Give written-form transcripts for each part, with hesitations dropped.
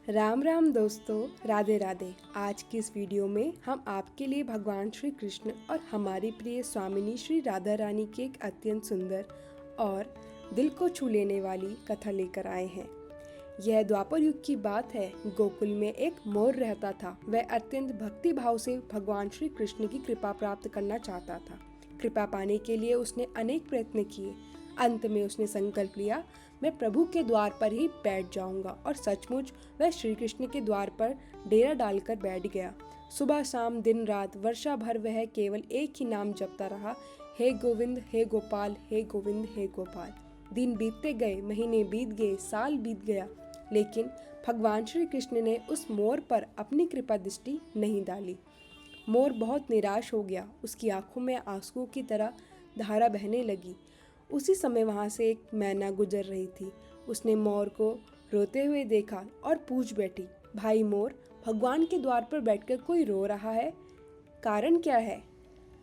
राम राम दोस्तों, राधे राधे। आज की इस वीडियो में हम आपके लिए भगवान श्री कृष्ण और हमारी प्रिय स्वामिनी श्री राधा रानी की एक अत्यंत सुंदर और दिल को छू लेने वाली कथा लेकर आए हैं। यह द्वापर युग की बात है। गोकुल में एक मोर रहता था। वह अत्यंत भक्ति भाव से भगवान श्री कृष्ण की कृपा प्राप्त करना चाहता था। कृपा पाने के लिए उसने अनेक प्रयत्न किए। अंत में उसने संकल्प लिया, मैं प्रभु के द्वार पर ही बैठ जाऊंगा। और सचमुच वह श्री कृष्ण के द्वार पर डेरा डालकर बैठ गया। सुबह शाम दिन रात वर्षा भर वह केवल एक ही नाम जपता रहा, हे गोविंद हे गोपाल, हे गोविंद हे गोपाल। दिन बीतते गए, महीने बीत गए, साल बीत गया, लेकिन भगवान श्री कृष्ण ने उस मोर पर अपनी कृपा दृष्टि नहीं डाली। मोर बहुत निराश हो गया। उसकी आंखों में आंसुओं की तरह धारा बहने लगी। उसी समय वहां से एक मैना गुजर रही थी। उसने मोर को रोते हुए देखा और पूछ बैठी, भाई मोर, भगवान के द्वार पर बैठकर कोई रो रहा है, कारण क्या है?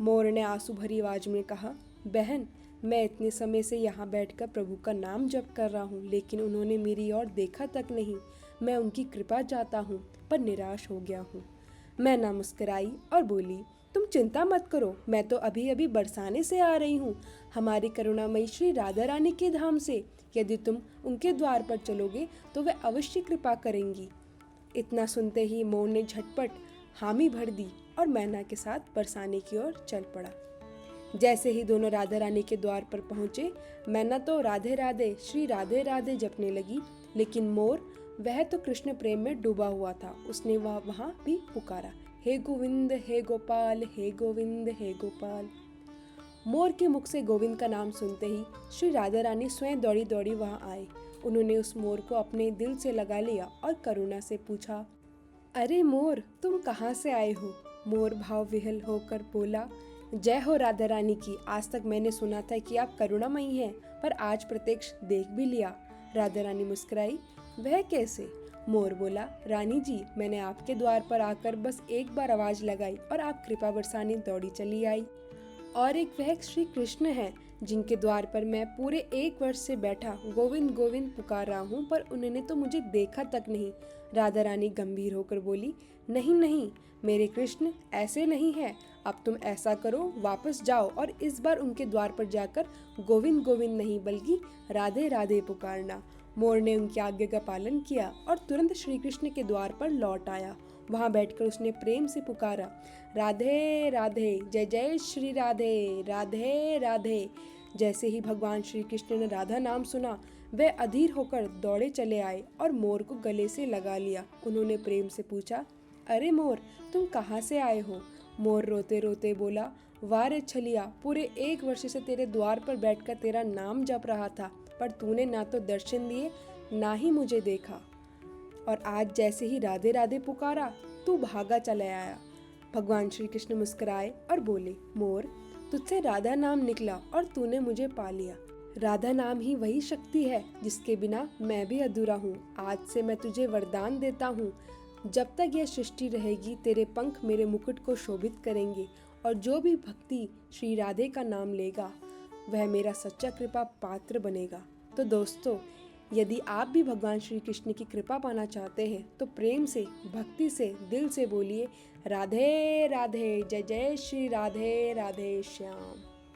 मोर ने आंसू भरी आवाज में कहा, बहन, मैं इतने समय से यहाँ बैठकर प्रभु का नाम जप कर रहा हूँ, लेकिन उन्होंने मेरी ओर देखा तक नहीं। मैं उनकी कृपा चाहता हूँ, पर निराश हो गया हूँ। मैना मुस्कुराई और बोली, तुम चिंता मत करो, मैं तो अभी अभी बरसाने से आ रही हूँ, हमारी करुणामयी श्री राधा रानी के धाम से। यदि तुम उनके द्वार पर चलोगे तो वे अवश्य कृपा करेंगी। इतना सुनते ही मोर ने झटपट हामी भर दी और मैना के साथ बरसाने की ओर चल पड़ा। जैसे ही दोनों राधा रानी के द्वार पर पहुंचे, मैना तो राधे राधे श्री राधे राधे जपने लगी, लेकिन मोर, वह तो कृष्ण प्रेम में डूबा हुआ था। उसने वहां भी पुकारा, हे गोविंद हे गोपाल, हे गोविंद हे गोपाल। मोर के मुख से गोविंद का नाम सुनते ही श्री राधा रानी स्वयं दौड़ी दौड़ी वहां आए। उन्होंने उस मोर को अपने दिल से लगा लिया और करुणा से पूछा, अरे मोर, तुम कहाँ से आए हो? मोर भाव विह्वल होकर बोला, जय हो राधा रानी की। आज तक मैंने सुना था कि आप करुणामयी हैं, पर आज प्रत्यक्ष देख भी लिया। राधा रानी मुस्कुराई, वह कैसे? मोर बोला, रानी जी, मैंने आपके द्वार पर आकर बस एक बार आवाज लगाई और आप कृपा बरसाने दौड़ी चली आई। और एक वह श्री कृष्ण है जिनके द्वार पर मैं पूरे 1 वर्ष से बैठा गोविंद गोविंद पुकार रहा हूँ, पर उन्होंने तो मुझे देखा तक नहीं। राधा रानी गंभीर होकर बोली, नहीं नहीं मेरे कृष्ण, ऐसे नहीं है। अब तुम ऐसा करो, वापस जाओ और इस बार उनके द्वार पर जाकर गोविंद गोविंद नहीं बल्कि राधे राधे पुकारना। मोर ने उनकी आज्ञा का पालन किया और तुरंत श्री कृष्ण के द्वार पर लौट आया। वहां बैठकर उसने प्रेम से पुकारा, राधे राधे, जय जय श्री राधे, राधे राधे। जैसे ही भगवान श्री कृष्ण ने राधा नाम सुना, वे अधीर होकर दौड़े चले आए और मोर को गले से लगा लिया। उन्होंने प्रेम से पूछा, अरे मोर, तुम कहाँ से आए हो? मोर रोते रोते बोला, वाह रे छलिया, पूरे 1 वर्ष से तेरे द्वार पर बैठकर तेरा नाम जप रहा था, पर तूने ना तो दर्शन दिए ना ही मुझे देखा, और आज जैसे ही राधे राधे पुकारा तू भागा चला आया। भगवान श्री कृष्ण मुस्कुराए और बोले, मोर, तुझसे राधा नाम निकला और तूने मुझे पा लिया। राधा नाम ही वही शक्ति है जिसके बिना मैं भी अधूरा हूँ। आज से मैं तुझे वरदान देता हूँ, जब तक यह सृष्टि रहेगी तेरे पंख मेरे मुकुट को शोभित करेंगे, और जो भी भक्ति श्री राधे का नाम लेगा वह मेरा सच्चा कृपा पात्र बनेगा। तो दोस्तों, यदि आप भी भगवान श्री कृष्ण की कृपा पाना चाहते हैं तो प्रेम से, भक्ति से, दिल से बोलिए, राधे राधे, जय जय श्री राधे राधे श्याम।